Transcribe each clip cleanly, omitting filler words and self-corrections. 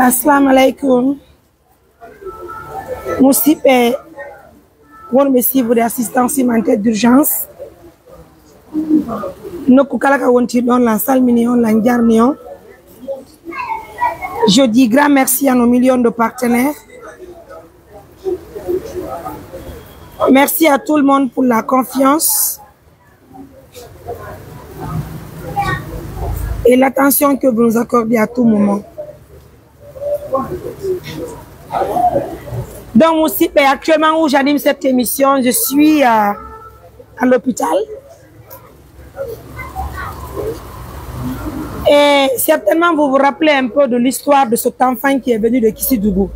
Assalamu alaikum. Moussipe, on me suit pour assistance humanitaire d'urgence. Nous dans la salle mignon, la. Je dis grand merci à nos millions de partenaires. Merci à tout le monde pour la confiance et l'attention que vous nous accordez à tout moment. Donc aussi, actuellement où j'anime cette émission, je suis à l'hôpital. Et certainement vous vous rappelez un peu de l'histoire de cet enfant qui est venu de Kissidougou.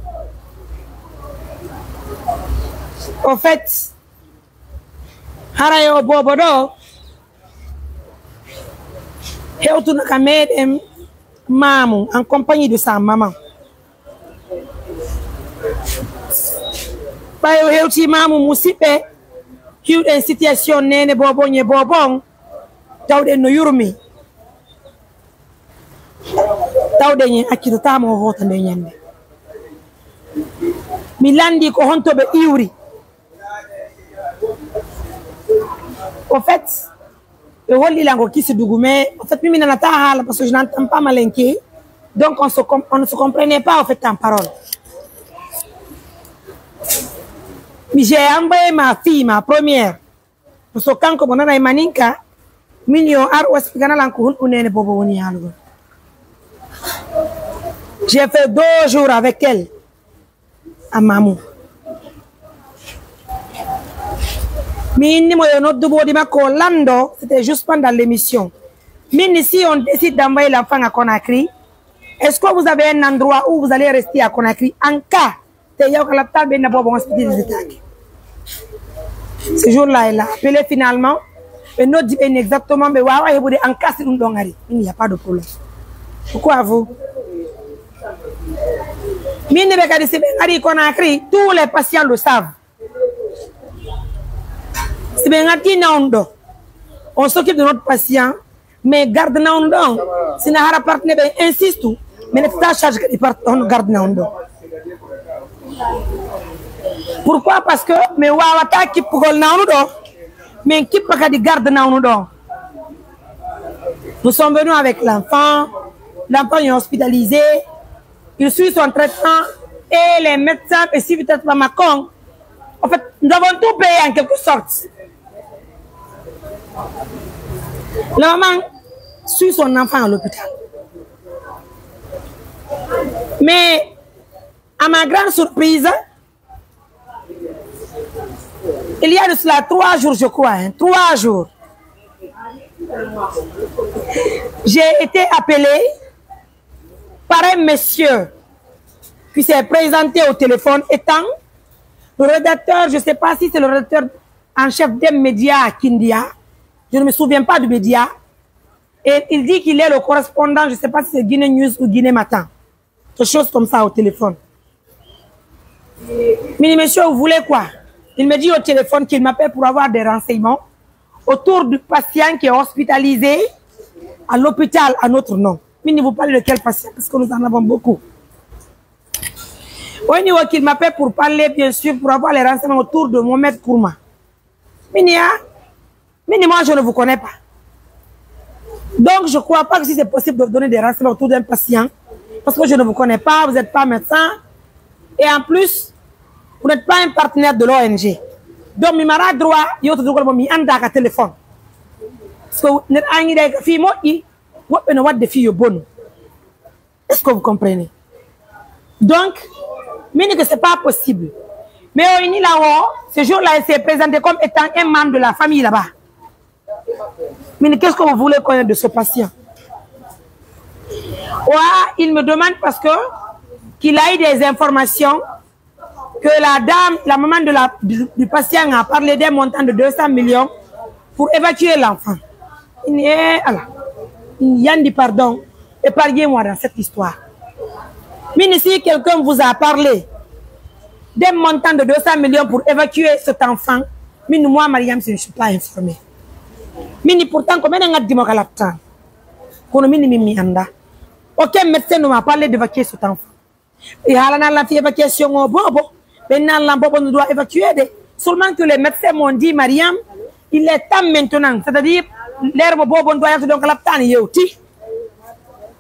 En fait, Harayo Bobodo, Maman en compagnie de sa maman. Payo heuti mamu musipe qui une situation nene bobon ye bobon tawde no yurmi tawde ni akito tamo hota de nyande mi landi ko honto be iwri. En fait le woli lango Kissidougou, mais en fait mimi nanata hala parce que je n'entends pas malinké, donc on ne se comprenait pas en fait en parole. Mais j'ai envoyé ma fille, ma première. Parce que quand on a maninka, j'ai fait 2 jours avec elle à Mamou. C'était juste pendant l'émission. Mais si on décide d'envoyer l'enfant à Conakry, est-ce que vous avez un endroit où vous allez rester à Conakry en cas ce jour-là, elle a appelé finalement. Et nous dit exactement, mais en cas il n'y a pas de problème. Pourquoi vous? Tous les patients le savent. On s'occupe de notre patient, mais garde naondo. Si Nahara partenaire insiste, mais n'est charge que garde naondo. Pourquoi? Parce que mais wawata qui pour naondo, mais qui pas de garde naondo. Nous sommes venus avec l'enfant. L'enfant est hospitalisé. Il suit son traitement et les médecins et si peut-être pas Macron. En fait, nous avons tout payé en quelque sorte. La maman suit son enfant à l'hôpital. Mais à ma grande surprise, il y a de cela 3 jours, je crois, 3 jours. J'ai été appelé par un monsieur qui s'est présenté au téléphone étant le rédacteur, je ne sais pas si c'est le rédacteur en chef des médias à Kindia, je ne me souviens pas du média, et il dit qu'il est le correspondant, je ne sais pas si c'est Guinée News ou Guinée Matin, quelque chose comme ça au téléphone. Mais monsieur, vous voulez quoi? Il me dit au téléphone qu'il m'appelle pour avoir des renseignements autour du patient qui est hospitalisé à l'hôpital à notre nom. Mais ne vous parlez de quel patient? Parce que nous en avons beaucoup. Au niveau qu'il m'appelle pour parler, bien sûr, pour avoir les renseignements autour de Mohamed Kourma. Mais moi, je ne vous connais pas. Donc, je ne crois pas que si c'est possible de vous donner des renseignements autour d'un patient, parce que je ne vous connais pas, vous n'êtes pas médecin, et en plus, vous n'êtes pas un partenaire de l'ONG. Donc, je n'ai droit à téléphone. Parce que vous n'êtes pas de filles bonnes. Est-ce que vous comprenez? Donc, je ne dis que ce n'est pas possible. Mais ce jour-là, il s'est présenté comme étant un membre de la famille là-bas. Mais qu'est-ce que vous voulez connaître de ce patient? Il me demande parce que qu'il a eu des informations que la dame, la maman du patient a parlé d'un montant de 200 millions pour évacuer l'enfant. Il y a dit pardon, épargnez-moi dans cette histoire. Mais si quelqu'un vous a parlé d'un montant de 200 millions pour évacuer cet enfant, mais moi, Mariam, je ne suis pas informée. Mais pourtant, comme on a dit, Aucun médecin ne m'a parlé d'évacuer cet enfant. Et à la fait évacuation au bobo. Maintenant, la bobo nous doit évacuer. Seulement que les médecins m'ont dit, Mariam, il est temps maintenant. C'est-à-dire, l'herbe bobo doit être donc la tane.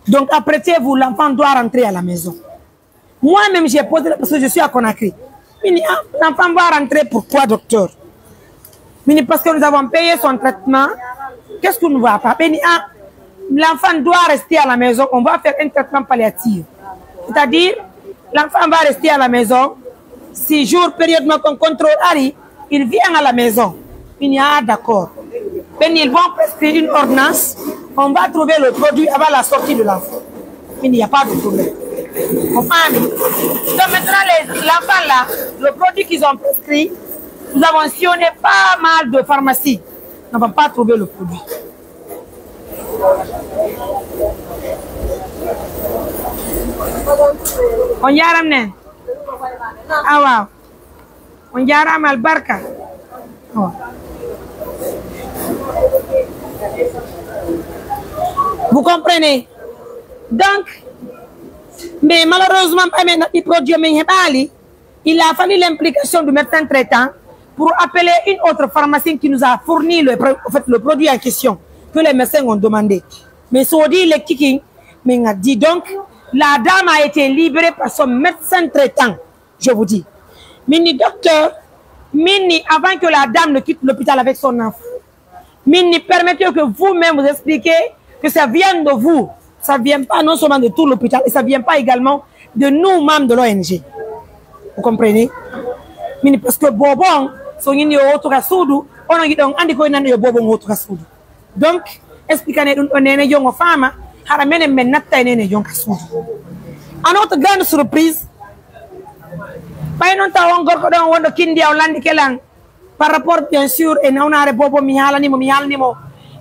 Donc, apprêtez-vous, l'enfant doit rentrer à la maison. Moi-même, j'ai posé parce que je suis à Conakry. L'enfant va rentrer pourquoi, docteur? Parce que nous avons payé son traitement. Qu'est-ce que nous ne va pas? L'enfant doit rester à la maison. On va faire un traitement palliatif. C'est-à-dire, l'enfant va rester à la maison. 6 jours, périodement qu'on contrôle Harry, il vient à la maison. Il y a d'accord. Ils vont prescrire une ordonnance. On va trouver le produit avant la sortie de l'enfant. Il n'y a pas de problème. Donc maintenant, l'enfant là, le produit qu'ils ont prescrit, nous avons sillonné pas mal de pharmacies. Nous n'avons pas trouvé le produit. On y a ramené. Ah wow. On y a ramené Albarka. Oh. Vous comprenez? Donc, mais malheureusement, il a fallu l'implication du médecin traitant pour appeler une autre pharmacie qui nous a fourni le produit en question que les médecins ont demandé. Mais ça dit les kiki, mais on a dit donc, la dame a été libérée par son médecin traitant, je vous dis. Mini docteur, Mini, avant que la dame ne quitte l'hôpital avec son enfant, Mini, permettez que vous-même vous expliquiez que ça vient de vous. Ça ne vient pas non seulement de tout l'hôpital, et ça ne vient pas également de nous, membres de l'ONG. Vous comprenez? Mini, parce que Bobon, donc, expliquez-nous, à notre grande surprise, par rapport bien sûr, et on a Bobo Mihalanimo,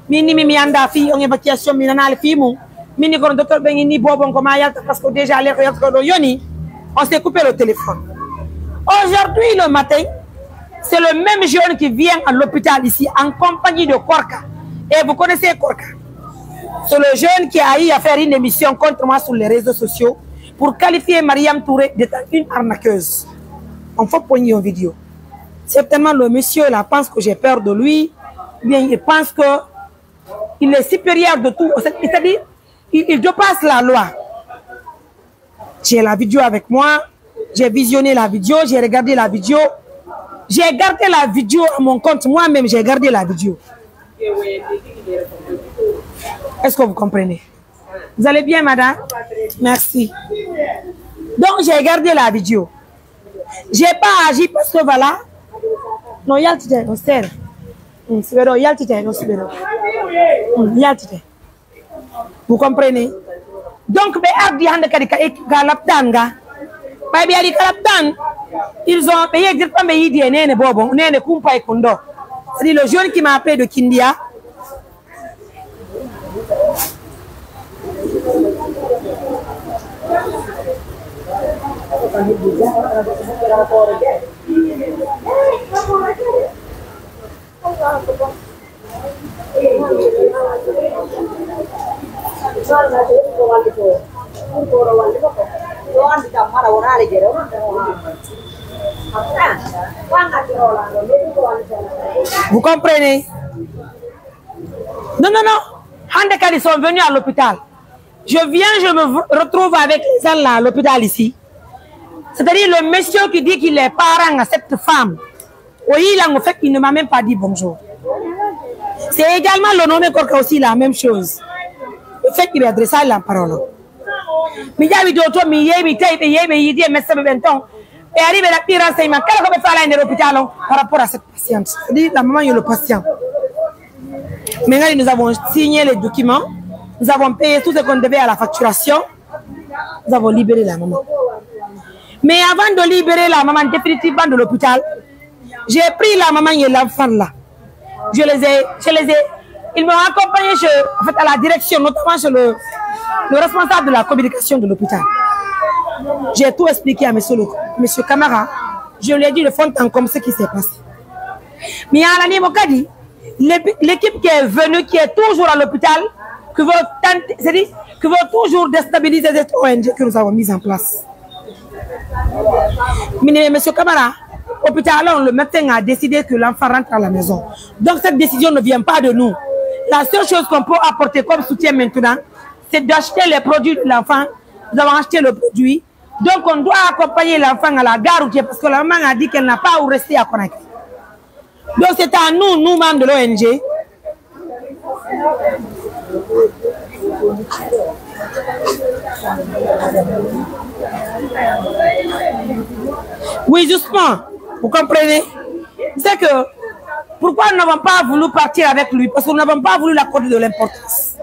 on évacuation, Mini docteur Benini Bobo, parce que déjà, on s'est coupé le téléphone. Aujourd'hui, le matin, c'est le même jeune qui vient à l'hôpital ici, en compagnie de Korka. Et vous connaissez Korka? C'est le jeune qui a eu à faire une émission contre moi sur les réseaux sociaux pour qualifier Mariam Touré d'être une arnaqueuse. On fait poigner une vidéo. Certainement, le monsieur là pense que j'ai peur de lui. Bien, il pense qu'il est supérieur de tout. C'est-à-dire, il dépasse la loi. J'ai la vidéo avec moi. J'ai visionné la vidéo. J'ai regardé la vidéo. J'ai gardé la vidéo à mon compte. Moi-même, j'ai gardé la vidéo. Est-ce que vous comprenez? Vous allez bien, madame? Merci. Donc, j'ai gardé la vidéo. Je n'ai pas agi parce que voilà. Non, il y a le stère. Vous comprenez? Donc, ils ont payé exactement c'est le jeune qui m'a appelé de Kindia. Vous comprenez? Non, non, non. Handeka, ils sont venus à l'hôpital. Je viens, je me retrouve avec les gens là à l'hôpital ici. C'est-à-dire le monsieur qui dit qu'il est parent à cette femme. Oui, il a en fait, il ne m'a même pas dit bonjour. C'est également le nom de Korka aussi la même chose. Le fait qu'il est adressé à la parole. Mais il y a eu d'autres, mais il y a eu médecin Benton. Et arrive la pire renseignement. Qu'est-ce qu'on peut faire à l'hôpital par rapport à cette patiente? C'est-à-dire la maman et le patient. Maintenant, nous avons signé les documents. Nous avons payé tout ce qu'on devait à la facturation. Nous avons libéré la maman. Mais avant de libérer la maman définitivement de l'hôpital, j'ai pris la maman et l'enfant là. Je les ai, ils m'ont accompagné en fait, à la direction, notamment chez le responsable de la communication de l'hôpital. J'ai tout expliqué à monsieur Camara. Je lui ai dit le fond en comme ce qui s'est passé. Mais à l'année l'équipe qui est venue, qui est toujours à l'hôpital, qui veut tenter, c'est-à-dire qui veut toujours déstabiliser cette ONG que nous avons mise en place. Mais monsieur Kamara, hôpital, le médecin a décidé que l'enfant rentre à la maison. Donc cette décision ne vient pas de nous. La seule chose qu'on peut apporter comme soutien maintenant, c'est d'acheter les produits de l'enfant. Nous avons acheté le produit. Donc on doit accompagner l'enfant à la gare routière parce que la maman a dit qu'elle n'a pas où rester à Conakry. Donc c'est à nous, nous membres de l'ONG, oui, justement, vous comprenez? C'est que pourquoi nous n'avons pas voulu partir avec lui? Parce que nous n'avons pas voulu l'accorder de l'importance.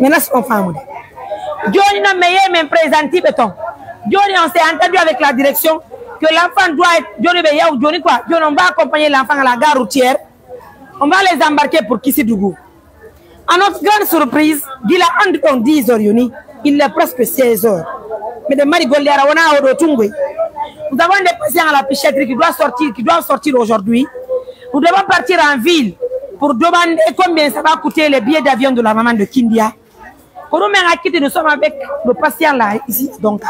Maintenant, c'est mon femme. Johnny n'a même présenté béton. Johnny, on s'est entendu avec la direction que l'enfant doit être Johnny quoi? Johnny, on va accompagner l'enfant à la gare routière. On va les embarquer pour Kissidougou. À notre grande surprise, il a entre 10 heures, il est presque 16 heures. Mais de Marigol, nous avons des patients à la pichetterie qui doivent sortir aujourd'hui. Nous devons partir en ville pour demander combien ça va coûter les billets d'avion de la maman de Kindia. Pour nous, nous sommes avec nos patients là, ici. Donc,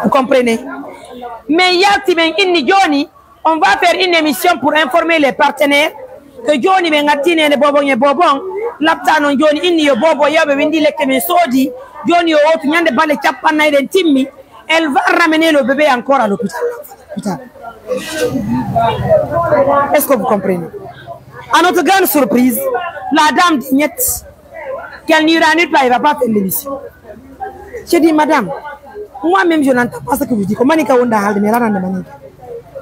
vous comprenez? Mais il y a Johnny, on va faire une émission pour informer les partenaires que Johnny Mengatine Bobon et Bobon, l'aptano Johnny inni Bobo Yabe Wendi Lekeme Sodi, Johnny Otu Nyande Bale Chapana et Timmy, elle va ramener le bébé encore à l'hôpital. Est-ce que vous comprenez? À notre grande surprise, la dame Dignette, qu'elle n'ira nulle part, elle ne va pas faire l'émission. J'ai dit, madame, moi-même je n'entends pas ce que vous dites. Comment est-ce que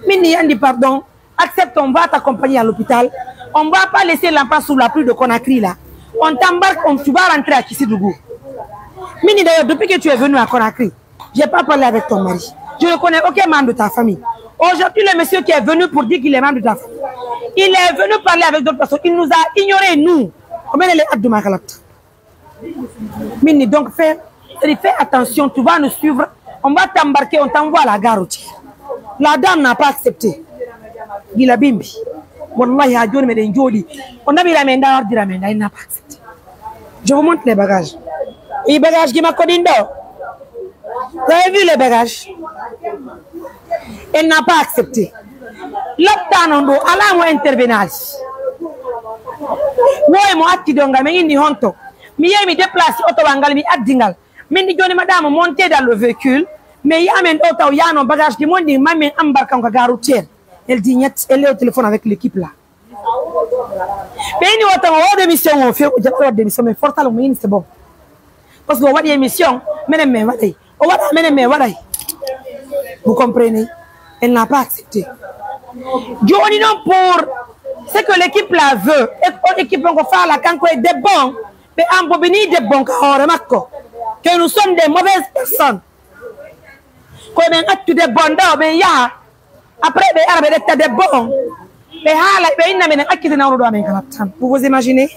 Mini Yandi, pardon, accepte, on va t'accompagner à l'hôpital. On ne va pas laisser l'enfant sous la pluie de Conakry là. On t'embarque, tu vas rentrer à Kissidougou. Mini d'ailleurs, depuis que tu es venu à Conakry, je n'ai pas parlé avec ton mari. Je ne connais aucun membre de ta famille. Aujourd'hui, le monsieur qui est venu pour dire qu'il est membre de ta famille, il est venu parler avec d'autres personnes. Il nous a ignorés, nous. Combien elle est hâte de ma galacte. Mini, donc fais attention, tu vas nous suivre. On va t'embarquer, on t'envoie à la gare routière. La dame n'a pas accepté. Il a bimbi. Wallahi, on a mis la main dans l'ordre de la main, il n'a pas accepté. Je vous montre les bagages. Les bagages qui m'a connu. Vous avez vu les bagages? Elle n'a pas accepté. L'optanondo, Allah m'a intervenu. Moi, moi, Tidonga, mais il n'y a honte. Mais il me déplace au Tobangal, mais à Dingal. Mais il dit, madame, montez dans le véhicule. Mais il y a un autre, il y a un bagage qui m'a dit, maman, embarque en gare routière. Elle dit, elle est au téléphone avec l'équipe là. Mais il y a autre émission, on fait autre émission, mais forcément, c'est bon. Parce qu'on voit des émissions, vous comprenez? Elle n'a pas accepté. Johnny non pour ce que l'équipe là veut. Et l'équipe va faire la canque des bons, mais en bobini des bons, que nous sommes des mauvaises personnes. Comme un acte de bon, mais il y a après des bons. Vous vous imaginez?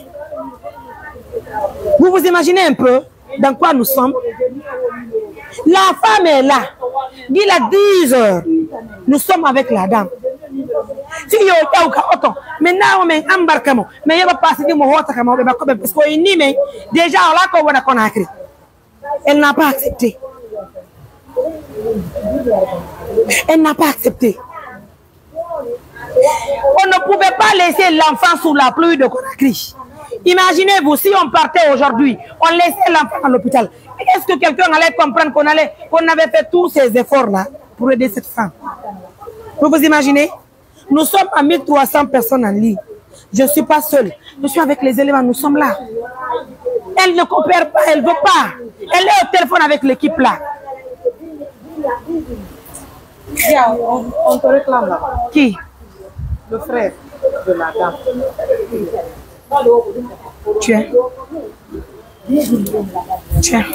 Vous vous imaginez un peu dans quoi nous sommes? La femme est là. Il a 10 heures. Nous sommes avec la dame. Si il y a autant, maintenant on embarque. Mais il va passer du mot parce qu'il n'y a déjà là qu'on a écrit. Elle n'a pas accepté. Elle n'a pas accepté. On ne pouvait pas laisser l'enfant sous la pluie de Conakry. Imaginez-vous, si on partait aujourd'hui, on laissait l'enfant à l'hôpital. Est-ce que quelqu'un allait comprendre qu'on avait fait tous ces efforts-là pour aider cette femme? Vous vous imaginez? Nous sommes à 1300 personnes en ligne. Je ne suis pas seule. Je suis avec les éléments, nous sommes là. Elle ne coopère pas, elle ne veut pas. Elle est au téléphone avec l'équipe là. On te réclame là. Qui? Le frère de la dame. Tiens. Tiens.